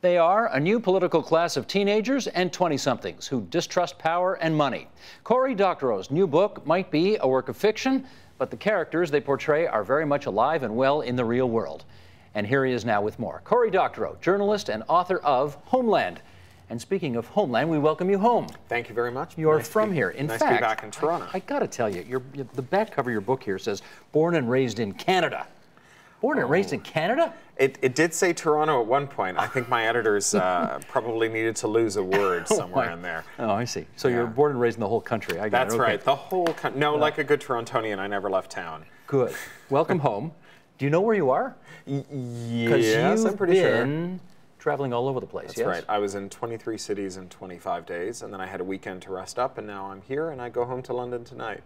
They are a new political class of teenagers and 20-somethings who distrust power and money. Cory Doctorow's new book might be a work of fiction, but the characters they portray are very much alive and well in the real world. And here he is now with more. Cory Doctorow, journalist and author of Homeland. And speaking of Homeland, we welcome you home. Thank you very much. You're from here. In fact, nice to be back in Toronto. I got to tell you, the back cover of your book here says, born and raised in Canada. Born and raised in Canada? It did say Toronto at one point. I think my editors probably needed to lose a word somewhere in there. Oh, I see. So you're born and raised in the whole country. I got That's right. The whole country. No, like a good Torontonian, I never left town. Good. Welcome home. Do you know where you are? Yes, I'm pretty sure. Been traveling all over the place, That's right. I was in 23 cities in 25 days, and then I had a weekend to rest up, and now I'm here, and I go home to London tonight.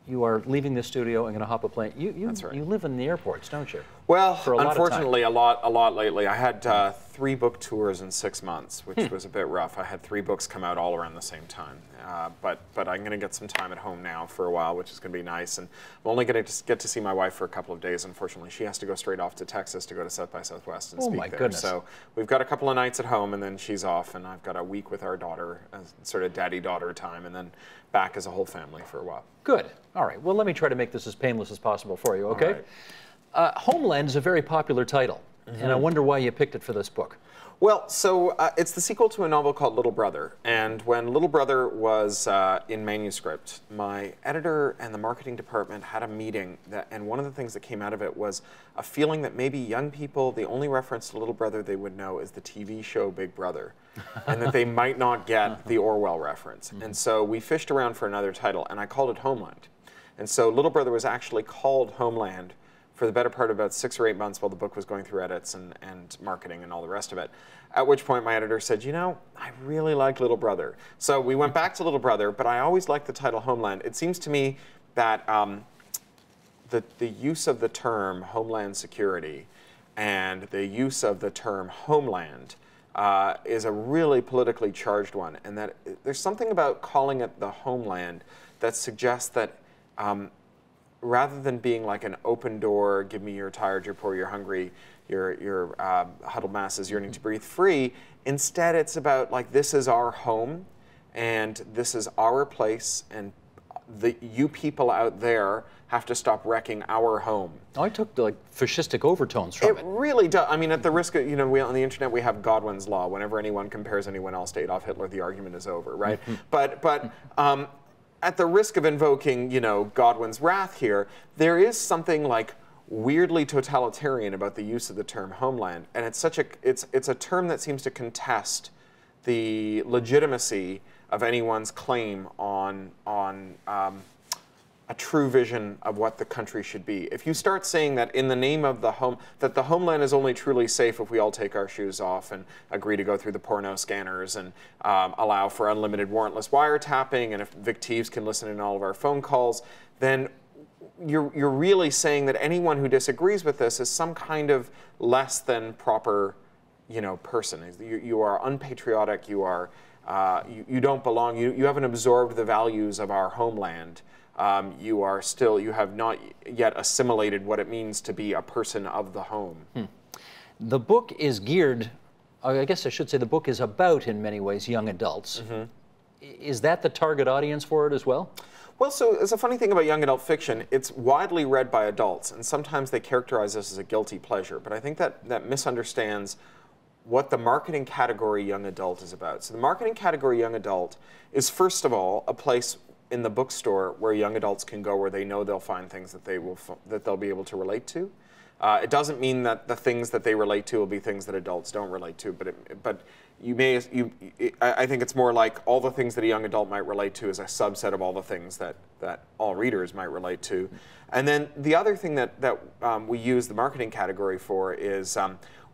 You are leaving the studio and going to hop a plane. That's right. You live in the airports, don't you? Well, unfortunately, a lot lately. I had 3 book tours in 6 months, which was a bit rough. I had 3 books come out all around the same time. But I'm going to get some time at home now for a while, which is going to be nice. And I'm only going to get to see my wife for a couple of days. Unfortunately, she has to go straight off to Texas to go to South by Southwest and speak there. Goodness. So we've got a couple of nights at home, and then she's off, and I've got a week with our daughter, sort of daddy-daughter time, and then back as a whole family for a while. Good. All right. Well, let me try to make this as painless as possible for you, okay? Homeland is a very popular title, and I wonder why you picked it for this book. Well, so it's the sequel to a novel called Little Brother, and when Little Brother was in manuscript, my editor and the marketing department had a meeting, and one of the things that came out of it was a feeling that maybe young people, the only reference to Little Brother they would know is the TV show Big Brother, and that they might not get the Orwell reference. And so we fished around for another title, and I called it Homeland. And so Little Brother was actually called Homeland for the better part of about 6 or 8 months while the book was going through edits and marketing and all the rest of it. At which point my editor said, you know, I really like Little Brother. So we went back to Little Brother, but I always liked the title Homeland. It seems to me that the use of the term Homeland Security and the use of the term Homeland is a really politically charged one, and that there's something about calling it the Homeland that suggests that rather than being like an open door, give me you're tired, you're poor, you're hungry, your huddled masses yearning to breathe free, instead it's about like this is our home and this is our place, and you people out there have to stop wrecking our home. Oh, I took like fascistic overtones from it. It really does. I mean, at the risk of, you know, on the internet we have Godwin's law. Whenever anyone compares anyone else to Adolf Hitler, the argument is over, right? But at the risk of invoking, you know, Godwin's wrath here, there is something like weirdly totalitarian about the use of the term homeland, and it's a term that seems to contest the legitimacy of anyone's claim on a true vision of what the country should be. If you start saying that in the name of the that the homeland is only truly safe if we all take our shoes off and agree to go through the porno scanners and allow for unlimited warrantless wiretapping, and if victims can listen in all of our phone calls, then you're really saying that anyone who disagrees with this is some kind of less than proper, you know, person. You are unpatriotic. You are you don't belong. You haven't absorbed the values of our homeland. You have not yet assimilated what it means to be a person of the home. The book is geared, I guess I should say the book is about, in many ways, young adults. Is that the target audience for it as well? Well, so it's a funny thing about young adult fiction. It's widely read by adults, and sometimes they characterize this as a guilty pleasure. But I think that misunderstands what the marketing category young adult is about. So the marketing category young adult is, first of all, a place in the bookstore where young adults can go where they know they'll find things that they'll be able to relate to. It doesn't mean that the things that they relate to will be things that adults don't relate to, but I think it's more like all the things that a young adult might relate to is a subset of all the things that all readers might relate to. And then the other thing that we use the marketing category for is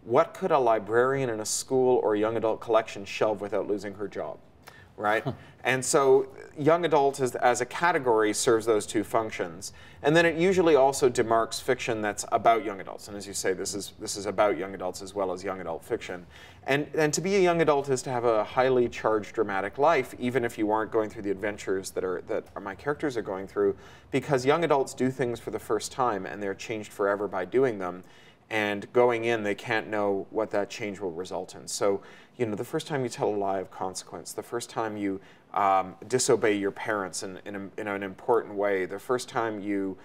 what could a librarian in a school or a young adult collection shelve without losing her job? Right? And so young adult as a category serves those two functions. And then it usually also demarks fiction that's about young adults. And as you say, this is about young adults as well as young adult fiction. And to be a young adult is to have a highly charged dramatic life, even if you aren't going through the adventures that my characters are going through, because young adults do things for the first time and they're changed forever by doing them. and going in, they can't know what that change will result in. So, you know, the first time you tell a lie of consequence, the first time you disobey your parents in an important way, the first time you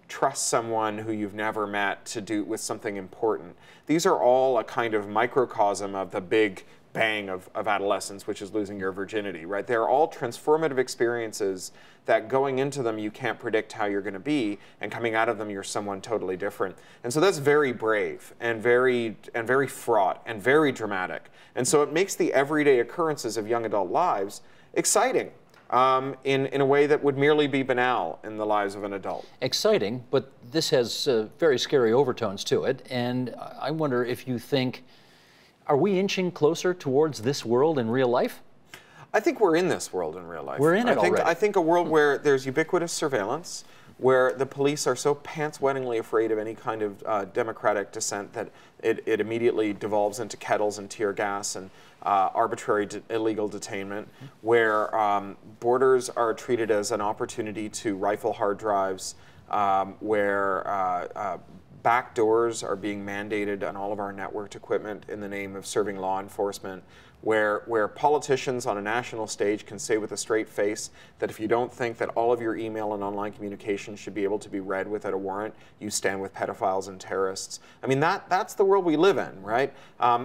trust someone who you've never met to do with something important. These are all a kind of microcosm of the big bang of adolescence, which is losing your virginity, right? They're all transformative experiences that going into them you can't predict how you're going to be, and coming out of them you're someone totally different. And so that's very brave and very fraught and very dramatic. And so it makes the everyday occurrences of young adult lives exciting in a way that would merely be banal in the lives of an adult. Exciting, but this has very scary overtones to it. And I wonder if you think, are we inching closer towards this world in real life? I think we're in this world in real life. We're in it already. I think a world where there's ubiquitous surveillance, where the police are so pants-wettingly afraid of any kind of democratic dissent that it immediately devolves into kettles and tear gas and arbitrary illegal detainment, where borders are treated as an opportunity to rifle hard drives, where back doors are being mandated on all of our networked equipment in the name of serving law enforcement, where politicians on a national stage can say with a straight face that if you don't think that all of your email and online communication should be able to be read without a warrant, you stand with pedophiles and terrorists. I mean, that's the world we live in, right?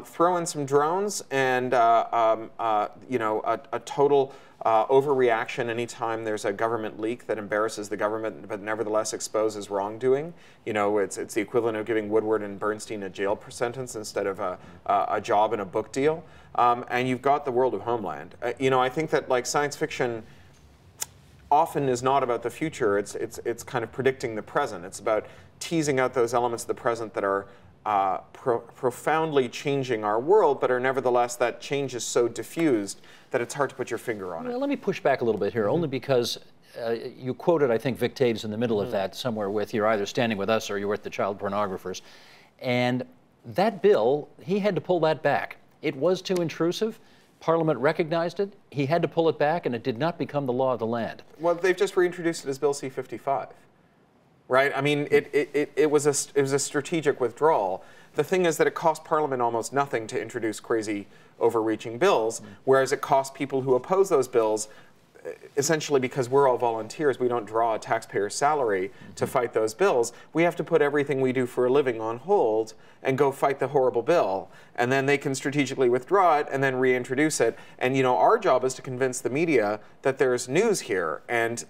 Throw in some drones and you know, a total overreaction anytime there's a government leak that embarrasses the government but nevertheless exposes wrongdoing. You know, it's the equivalent of giving Woodward and Bernstein a jail sentence instead of a job and a book deal. And you've got the world of Homeland. You know, I think that like science fiction often is not about the future. It's kind of predicting the present. It's about teasing out those elements of the present that are profoundly changing our world, but are nevertheless, that change is so diffused that it's hard to put your finger on it. Let me push back a little bit here, only because you quoted, I think, Vic Taves in the middle of that somewhere with, you're either standing with us or you're with the child pornographers. And that bill, he had to pull that back. It was too intrusive. Parliament recognized it. He had to pull it back, and it did not become the law of the land. Well, they've just reintroduced it as Bill C-55. Right? I mean, it was a strategic withdrawal. The thing is that it cost Parliament almost nothing to introduce crazy, overreaching bills, whereas it cost people who oppose those bills, essentially because we're all volunteers, we don't draw a taxpayer's salary to fight those bills. We have to put everything we do for a living on hold and go fight the horrible bill. And then they can strategically withdraw it and then reintroduce it. And, you know, our job is to convince the media that there's news here. And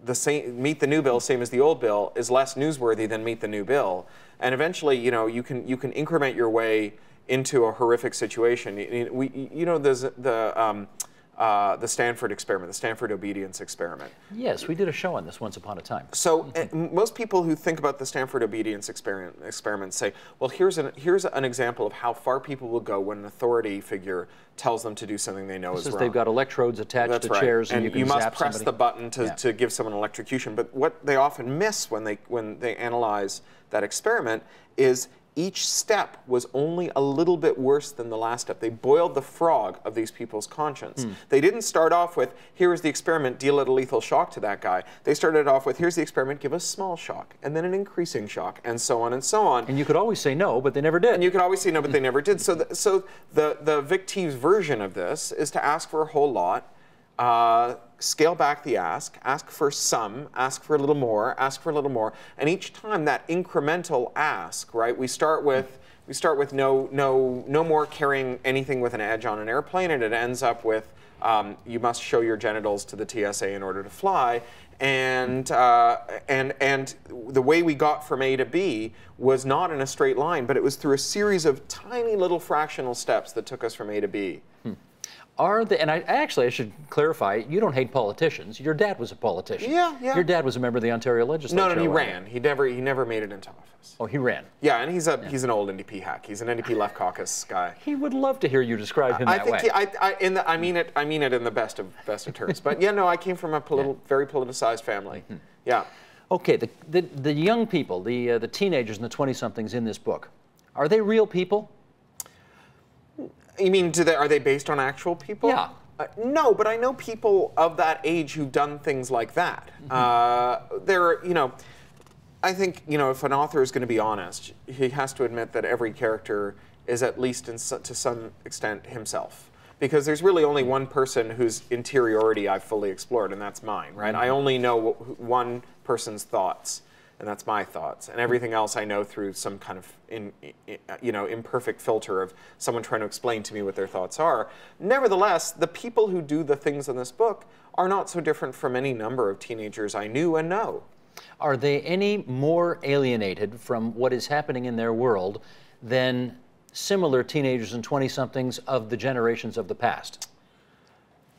the same, Meet the New Bill, same as the old bill, is less newsworthy than Meet the New Bill. And eventually, you know, you can increment your way into a horrific situation. You know, there's the Stanford Experiment, the Stanford Obedience Experiment. Yes, we did a show on this once upon a time. So most people who think about the Stanford Obedience Experiment say, well, here's an example of how far people will go when an authority figure tells them to do something they know is wrong. They've got electrodes attached to chairs, and you must press the button to give someone electrocution. But what they often miss when they analyze that experiment is each step was only a little bit worse than the last step. They boiled the frog of these people's conscience. They didn't start off with, here is the experiment, deal a lethal shock to that guy. They started off with, here's the experiment, give a small shock, and then an increasing shock, and so on and so on. And you could always say no, but they never did. And you could always say no, but they never did. So the Vic Taves version of this is to ask for a whole lot, scale back the ask for some, ask for a little more, ask for a little more, and each time that incremental ask, right? We start with no more carrying anything with an edge on an airplane, and it ends up with you must show your genitals to the TSA in order to fly, and the way we got from A to B was not in a straight line, but it was through a series of tiny little fractional steps that took us from A to B. And I should clarify, you don't hate politicians. Your dad was a politician. Yeah. Your dad was a member of the Ontario legislature. No, he ran. He never made it into office. Oh, he ran. Yeah, and he's an old NDP hack. He's an NDP left caucus guy. He would love to hear you describe him that way. I mean it in the best of terms. But yeah, no, I came from a very politicized family. Yeah. Okay, the young people, the teenagers and the 20-somethings in this book, are they real people? You mean, are they based on actual people? Yeah. No, but I know people of that age who've done things like that. I think, you know, if an author is going to be honest, he has to admit that every character is at least to some extent himself. Because there's really only one person whose interiority I've fully explored, and that's mine, right? I only know one person's thoughts, and that's my thoughts. And everything else I know through some kind of imperfect filter of someone trying to explain to me what their thoughts are. Nevertheless, the people who do the things in this book are not so different from any number of teenagers I knew and know. Are they any more alienated from what is happening in their world than similar teenagers and 20-somethings of the generations of the past?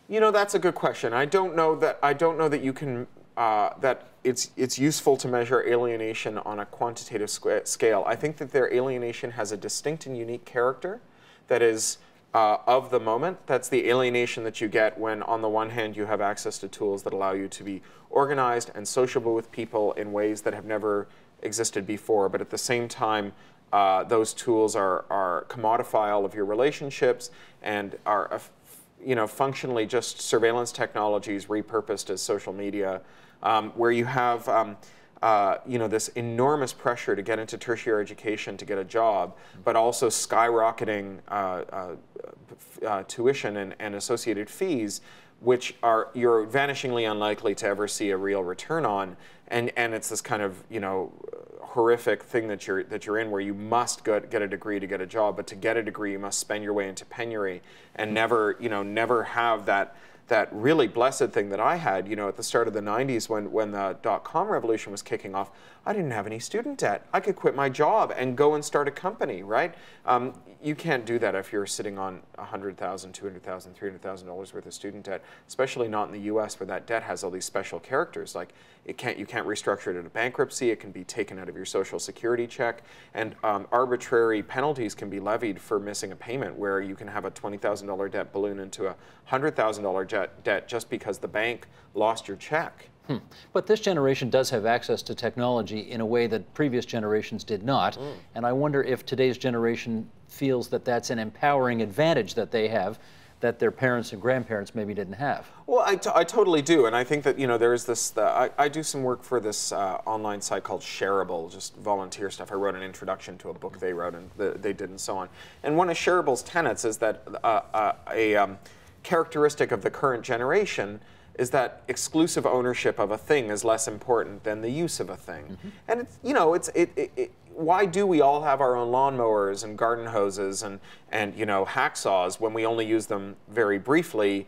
You know, that's a good question. I don't know that you can that it's useful to measure alienation on a quantitative scale. I think that their alienation has a distinct and unique character that is of the moment. That's the alienation that you get when, on the one hand, you have access to tools that allow you to be organized and sociable with people in ways that have never existed before, but at the same time, those tools are commodify all of your relationships and are, functionally just surveillance technologies repurposed as social media, where you have, this enormous pressure to get into tertiary education to get a job, but also skyrocketing tuition and associated fees, which you're vanishingly unlikely to ever see a real return on, and it's this kind of horrific thing that you're in, where you must get a degree to get a job, but to get a degree you must spend your way into penury and never have that really blessed thing that I had, at the start of the 90s when the .com revolution was kicking off. I didn't have any student debt. I could quit my job and go and start a company, right? You can't do that if you're sitting on $100,000, $200,000, $300,000 worth of student debt, especially not in the US, where that debt has all these special characters. Like you can't restructure it into bankruptcy. It can be taken out of your Social Security check, and arbitrary penalties can be levied for missing a payment, where you can have a $20,000 debt balloon into a $100,000 debt just because the bank lost your check. But this generation does have access to technology in a way that previous generations did not, and I wonder if today's generation feels that that's an empowering advantage that they have that their parents and grandparents maybe didn't have. Well, I totally do, and I think that there's this. I do some work for this online site called Shareable, just volunteer stuff. I wrote an introduction to a book they wrote and they did, and so on. And one of Shareable's tenets is that a characteristic of the current generation is that exclusive ownership of a thing is less important than the use of a thing. And why do we all have our own lawnmowers and garden hoses and hacksaws when we only use them very briefly?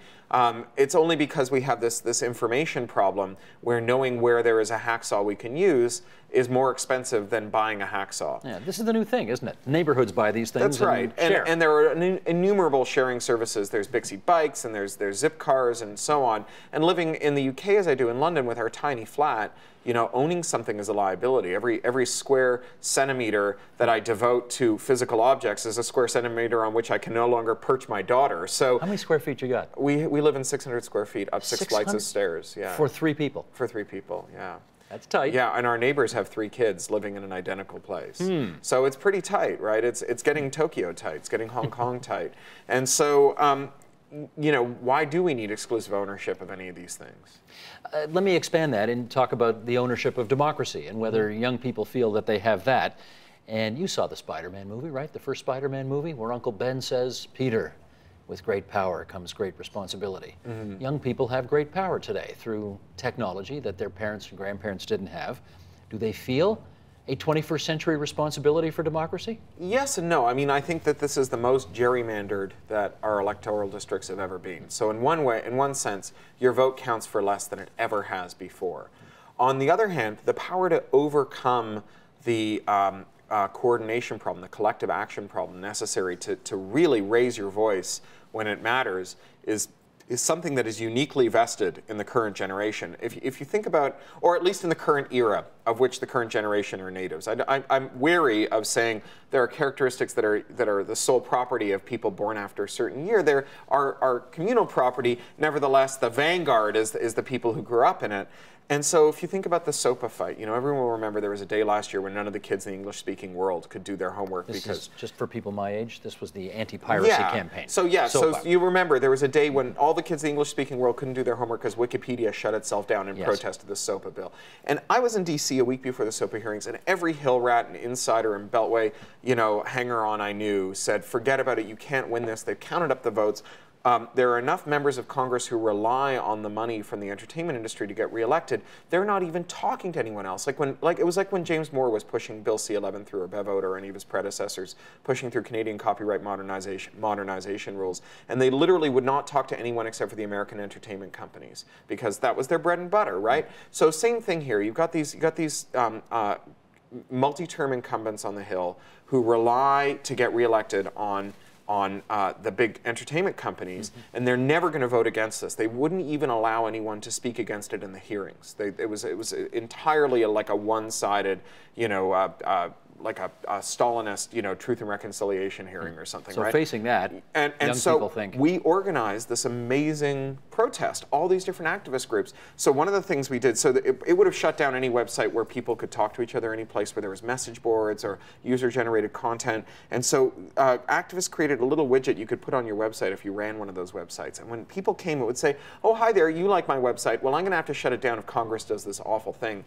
It's only because we have this information problem where knowing where there is a hacksaw we can use is more expensive than buying a hacksaw. Yeah, this is the new thing, isn't it? Neighborhoods buy these things. That's right, and there are innumerable sharing services. There's Bixby Bikes, and there's Zip Cars, and so on. And living in the UK, as I do in London, with our tiny flat, owning something is a liability. Every square centimeter that I devote to physical objects is a square centimeter on which I can no longer perch my daughter. So how many square feet you got? We live in 600 square feet, up 6 flights of stairs. Yeah. For 3 people? For 3 people, yeah. That's tight. Yeah, and our neighbors have 3 kids living in an identical place. So it's pretty tight, right? It's getting Tokyo tight. It's getting Hong Kong tight. And so, why do we need exclusive ownership of any of these things? Let me expand that and talk about the ownership of democracy and whether young people feel that they have that. And you saw the Spider-Man movie, right? The first Spider-Man movie, where Uncle Ben says, "Peter, with great power comes great responsibility." Young people have great power today through technology that their parents and grandparents didn't have. Do they feel a 21st century responsibility for democracy? Yes and no. I mean, I think that this is the most gerrymandered that our electoral districts have ever been. So in one sense, your vote counts for less than it ever has before. On the other hand, the power to overcome the coordination problem, the collective action problem necessary to really raise your voice when it matters is something that is uniquely vested in the current generation. If you think about, or at least in the current era of which the current generation are natives, I'm wary of saying there are characteristics that are the sole property of people born after a certain year. There are communal property. Nevertheless, the vanguard is the people who grew up in it. And so if you think about the SOPA fight, you know, everyone will remember there was a day last year when none of the kids in the English-speaking world could do their homework this because... is just for people my age, this was the anti-piracy campaign. So you remember there was a day when all the kids in the English-speaking world couldn't do their homework because Wikipedia shut itself down in protest of the SOPA bill. And I was in D.C. a week before the SOPA hearings, and every Hill rat and insider and Beltway, you know, hanger-on I knew said, forget about it, you can't win this. They've counted up the votes. There are enough members of Congress who rely on the money from the entertainment industry to get reelected. They're not even talking to anyone else. It was like when James Moore was pushing Bill C-11 through, or Bev Oda or any of his predecessors, pushing through Canadian copyright modernization rules. And they literally would not talk to anyone except for the American entertainment companies because that was their bread and butter, right? So same thing here. You've got these multi-term incumbents on the Hill who rely to get reelected on the big entertainment companies, and they're never going to vote against this. They wouldn't even allow anyone to speak against it in the hearings. It was entirely like a one-sided, you know, like a Stalinist, you know, Truth and Reconciliation hearing or something, right? So facing that, and young so people think... we organized this amazing protest, all these different activist groups. So one of the things we did, so that it would have shut down any website where people could talk to each other, any place where there was message boards or user-generated content. And so activists created a little widget you could put on your website if you ran one of those websites. And when people came, it would say, oh, hi there, you like my website. Well, I'm going to have to shut it down if Congress does this awful thing.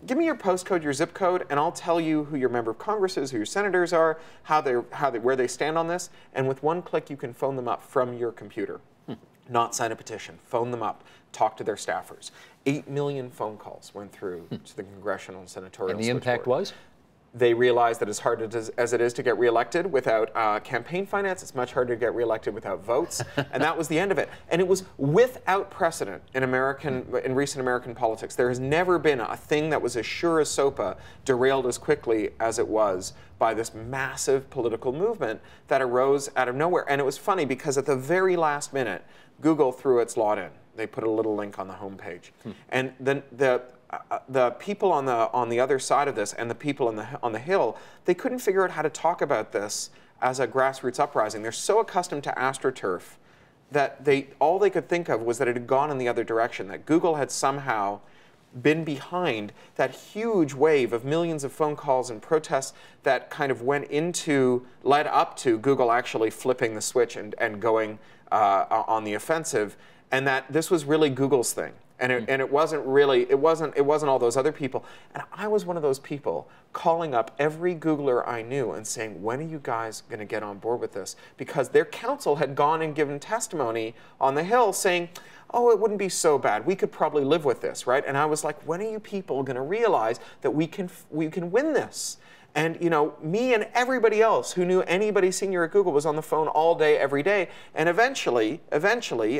Give me your postcode, your zip code, and I'll tell you who your member of Congress is, who your senators are, where they stand on this. And with one click, you can phone them up from your computer. Not sign a petition. Phone them up. Talk to their staffers. 8 million phone calls went through to the congressional and senatorial. And the impact was? They realized that as hard as it is to get reelected without campaign finance, it's much harder to get reelected without votes, and that was the end of it. And it was without precedent in recent American politics. There has never been a thing that was as sure as SOPA derailed as quickly as it was by this massive political movement that arose out of nowhere. And it was funny because at the very last minute, Google threw its lot in. They put a little link on the homepage, and then the people on the other side of this and the people on the Hill, they couldn't figure out how to talk about this as a grassroots uprising. They're so accustomed to AstroTurf that all they could think of was that it had gone in the other direction, that Google had somehow been behind that huge wave of millions of phone calls and protests that kind of led up to Google actually flipping the switch and going on the offensive, and that this was really Google's thing. And it wasn't all those other people. And I was one of those people calling up every Googler I knew and saying, when are you guys going to get on board with this? Because their counsel had gone and given testimony on the Hill saying, oh, it wouldn't be so bad. We could probably live with this, right? And I was like, when are you people going to realize that we can win this? And you know, me and everybody else who knew anybody senior at Google was on the phone all day, every day. And eventually,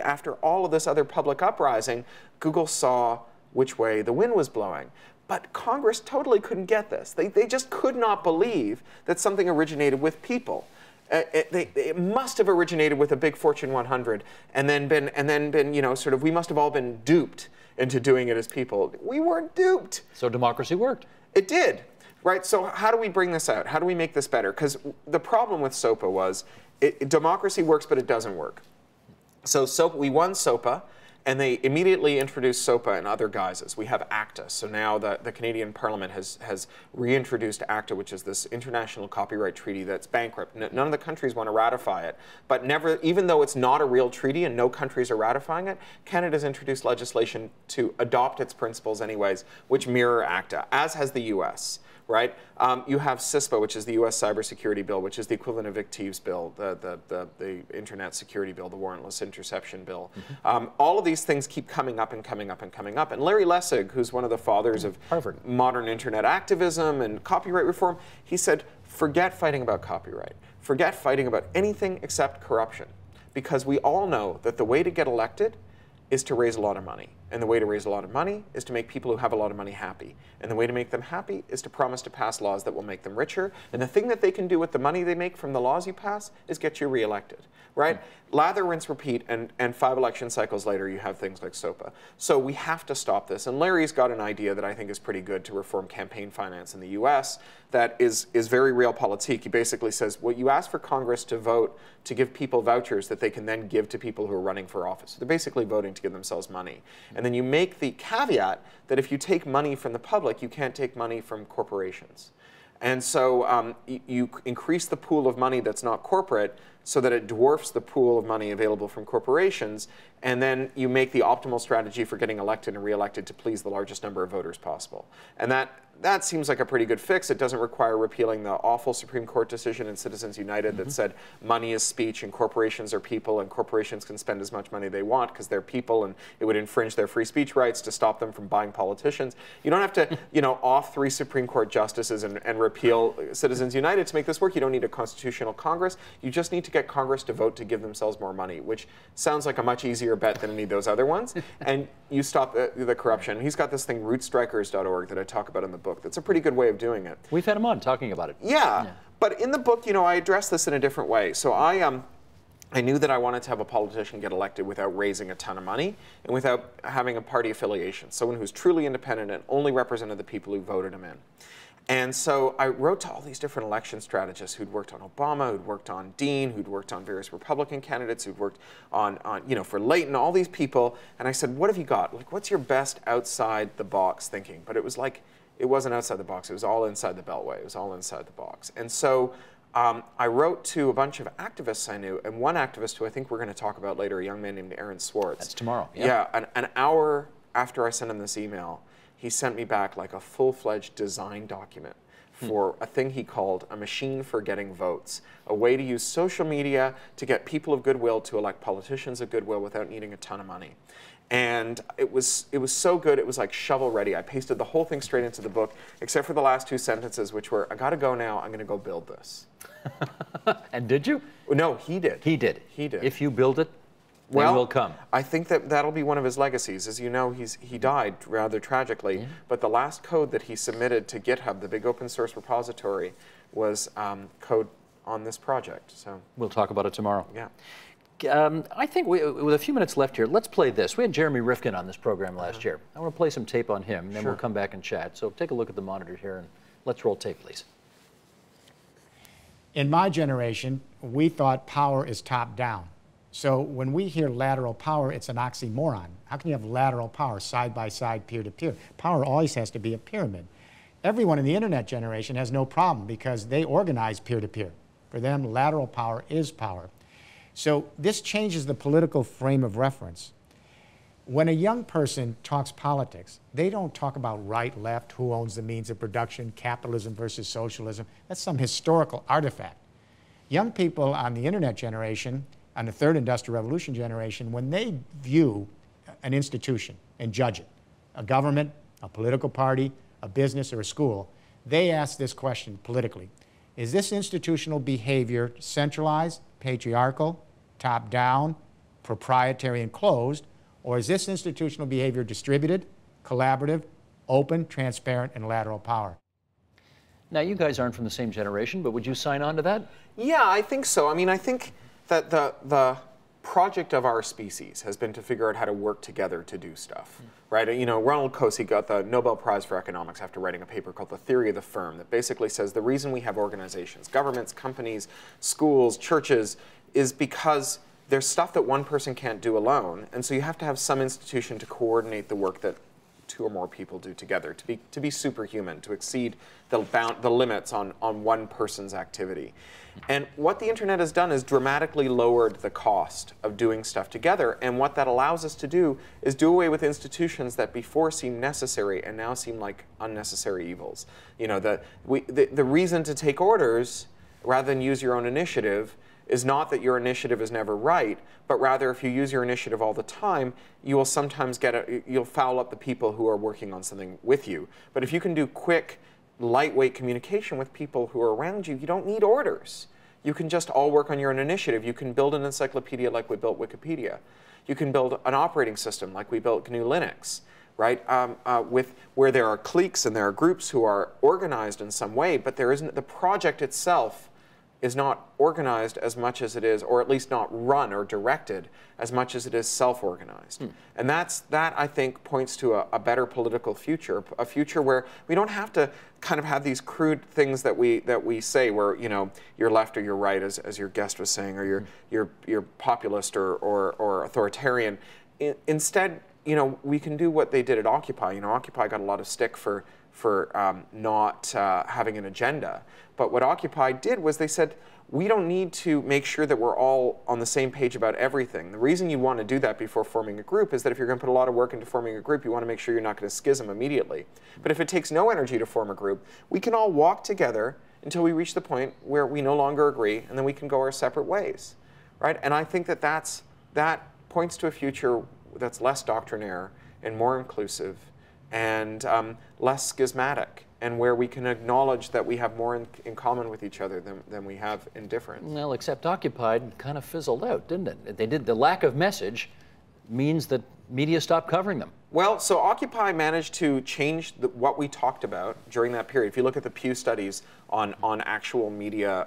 after all of this other public uprising, Google saw which way the wind was blowing. But Congress totally couldn't get this. They just could not believe that something originated with people. It must have originated with a big Fortune 100, and then been, you know, sort of, we must have all been duped into doing it as people. We weren't duped. So democracy worked. It did. Right, so how do we bring this out? How do we make this better? Because the problem with SOPA was democracy works, but it doesn't work. So we won SOPA, and they immediately introduced SOPA in other guises. We have ACTA. So now the Canadian Parliament has reintroduced ACTA, which is this international copyright treaty that's bankrupt. None of the countries want to ratify it. But even though it's not a real treaty and no countries are ratifying it, Canada's introduced legislation to adopt its principles anyways, which mirror ACTA, as has the US. Right? You have CISPA, which is the U.S. Cybersecurity Bill, which is the equivalent of VIC-TIEV's bill, the Internet Security Bill, the Warrantless Interception Bill. All of these things keep coming up and coming up and coming up. And Larry Lessig, who's one of the fathers of modern Internet activism and copyright reform, he said, forget fighting about copyright. Forget fighting about anything except corruption. Because we all know that the way to get elected is to raise a lot of money. And the way to raise a lot of money is to make people who have a lot of money happy. And the way to make them happy is to promise to pass laws that will make them richer. And the thing that they can do with the money they make from the laws you pass is get you reelected, right? Lather, rinse, repeat, and 5 election cycles later, you have things like SOPA. So we have to stop this. And Larry's got an idea that I think is pretty good to reform campaign finance in the US that is very realpolitik. He basically says, well, you ask for Congress to vote to give people vouchers that they can then give to people who are running for office. So they're basically voting to give themselves money. And then you make the caveat that if you take money from the public, you can't take money from corporations. And so you increase the pool of money that's not corporate so that it dwarfs the pool of money available from corporations, and then you make the optimal strategy for getting elected and reelected to please the largest number of voters possible. And that seems like a pretty good fix. It doesn't require repealing the awful Supreme Court decision in Citizens United that said money is speech and corporations are people, and corporations can spend as much money they want because they're people, and it would infringe their free speech rights to stop them from buying politicians. You don't have to, off 3 Supreme Court justices and repeal Citizens United to make this work. You don't need a constitutional Congress. You just need to get Congress to vote to give themselves more money, which sounds like a much easier bet than any of those other ones. And you stop the corruption. He's got this thing, rootstrikers.org, that I talk about in the book. That's a pretty good way of doing it. We've had him on talking about it. Yeah. But in the book, I address this in a different way. So I knew that I wanted to have a politician get elected without raising a ton of money and without having a party affiliation, someone who's truly independent and only represented the people who voted him in. And so I wrote to all these different election strategists who'd worked on Obama, who'd worked on Dean, who'd worked on various Republican candidates, who'd worked on for Leighton, all these people. And I said, what have you got? Like, what's your best outside the box thinking? But it was like, it wasn't outside the box. It was all inside the beltway. It was all inside the box. And so I wrote to a bunch of activists I knew, and one activist who I think we're going to talk about later, a young man named Aaron Swartz. That's tomorrow. Yeah, an hour after I sent him this email, he sent me back like a full-fledged design document for a thing he called a machine for getting votes, a way to use social media to get people of goodwill to elect politicians of goodwill without needing a ton of money. And it was so good, it was like shovel ready. I pasted the whole thing straight into the book, except for the last 2 sentences, which were, I gotta go now, I'm gonna go build this. And did you? No, he did. He did. He did. If you build it, they will come. I think that'll be one of his legacies. As you know, he died rather tragically, but the last code that he submitted to GitHub, the big open source repository, was code on this project. So we'll talk about it tomorrow. Yeah. I think with a few minutes left here, let's play this. We had Jeremy Rifkin on this program last year. I want to play some tape on him, and then we'll come back and chat. So take a look at the monitor here, and let's roll tape, please. In my generation, we thought power is top-down. So when we hear lateral power, it's an oxymoron. How can you have lateral power, side-by-side, peer-to-peer? Power always has to be a pyramid. Everyone in the internet generation has no problem because they organize peer-to-peer. For them, lateral power is power. So this changes the political frame of reference. When a young person talks politics, they don't talk about right, left, who owns the means of production, capitalism versus socialism. That's some historical artifact. Young people on the internet generation, on the third industrial revolution generation, when they view an institution and judge it, a government, a political party, a business, or a school, they ask this question politically. Is this institutional behavior centralized, patriarchal, top-down, proprietary, and closed, or is this institutional behavior distributed, collaborative, open, transparent, and lateral power? Now, you guys aren't from the same generation, but would you sign on to that? Yeah, I think so. I mean, I think that the project of our species has been to figure out how to work together to do stuff, right? Ronald Coase got the Nobel Prize for Economics after writing a paper called The Theory of the Firm that basically says the reason we have organizations, governments, companies, schools, churches, is because there's stuff that one person can't do alone, and so you have to have some institution to coordinate the work that 2 or more people do together, to be superhuman, to exceed the limits on one person's activity. And what the internet has done is dramatically lowered the cost of doing stuff together, and what that allows us to do is do away with institutions that before seemed necessary and now seem like unnecessary evils. The reason to take orders rather than use your own initiative is not that your initiative is never right, but rather if you use your initiative all the time, you will sometimes you'll foul up the people who are working on something with you. But if you can do quick, lightweight communication with people who are around you, you don't need orders. You can just all work on your own initiative. You can build an encyclopedia like we built Wikipedia. You can build an operating system like we built GNU Linux, right? Where there are cliques and there are groups who are organized in some way, but there isn't, the project itself is not organized as much as it is, or at least not run or directed as much as it is self-organized. And that, I think, points to a better political future, a future where we don't have to kind of have these crude things that we say where, you're left or you're right, as your guest was saying, or you're populist or authoritarian. instead, you know, we can do what they did at Occupy. You know, Occupy got a lot of stick for not having an agenda. But what Occupy did was they said, we don't need to make sure that we're all on the same page about everything. The reason you want to do that before forming a group is that if you're going to put a lot of work into forming a group, you want to make sure you're not going to schism immediately. But if it takes no energy to form a group, we can all walk together until we reach the point where we no longer agree, and then we can go our separate ways, right? And I think that that points to a future that's less doctrinaire and more inclusive and less schismatic, and where we can acknowledge that we have more in common with each other than we have in difference. Well, except Occupied kind of fizzled out, didn't it? They did. The lack of message means that media stopped covering them. Well, so Occupy managed to change what we talked about during that period. If you look at the Pew studies on actual media,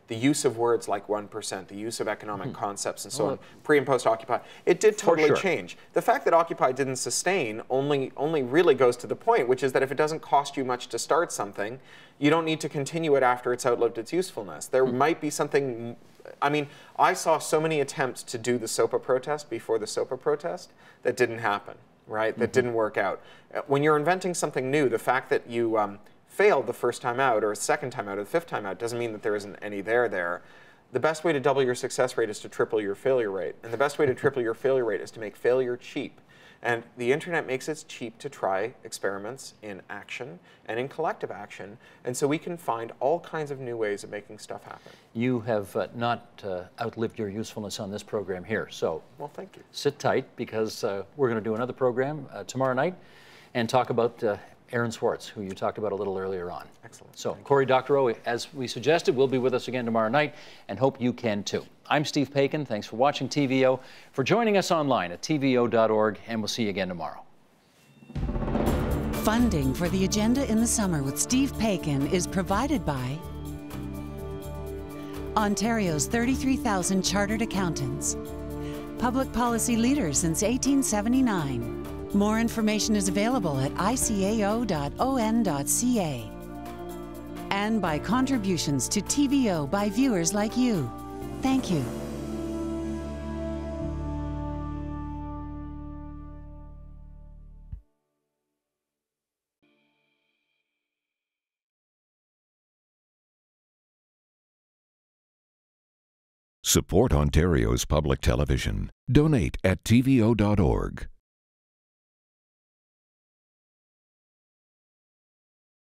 the use of words like 1%, the use of economic concepts and so on, pre and post Occupy, it did totally change. The fact that Occupy didn't sustain only really goes to the point, which is that if it doesn't cost you much to start something, you don't need to continue it after it's outlived its usefulness. There might be something, I mean, I saw so many attempts to do the SOPA protest before the SOPA protest that didn't happen, right? That didn't work out. When you're inventing something new, the fact that you failed the first time out or a second time out or the fifth time out doesn't mean that there isn't any there. The best way to double your success rate is to triple your failure rate. And the best way to triple your failure rate is to make failure cheap. And the internet makes it cheap to try experiments in action and in collective action. And so we can find all kinds of new ways of making stuff happen. You have not outlived your usefulness on this program here. So well, thank you. Sit tight, because we're going to do another program tomorrow night and talk about Aaron Swartz, who you talked about a little earlier on. Excellent. So Cory Doctorow, as we suggested, will be with us again tomorrow night, and hope you can too. I'm Steve Paikin. Thanks for watching TVO, for joining us online at tvo.org, and we'll see you again tomorrow. Funding for the Agenda in the Summer with Steve Paikin is provided by Ontario's 33,000 chartered accountants, public policy leaders since 1879. More information is available at icao.on.ca. And by contributions to TVO by viewers like you. Thank you. Support Ontario's public television. Donate at tvo.org.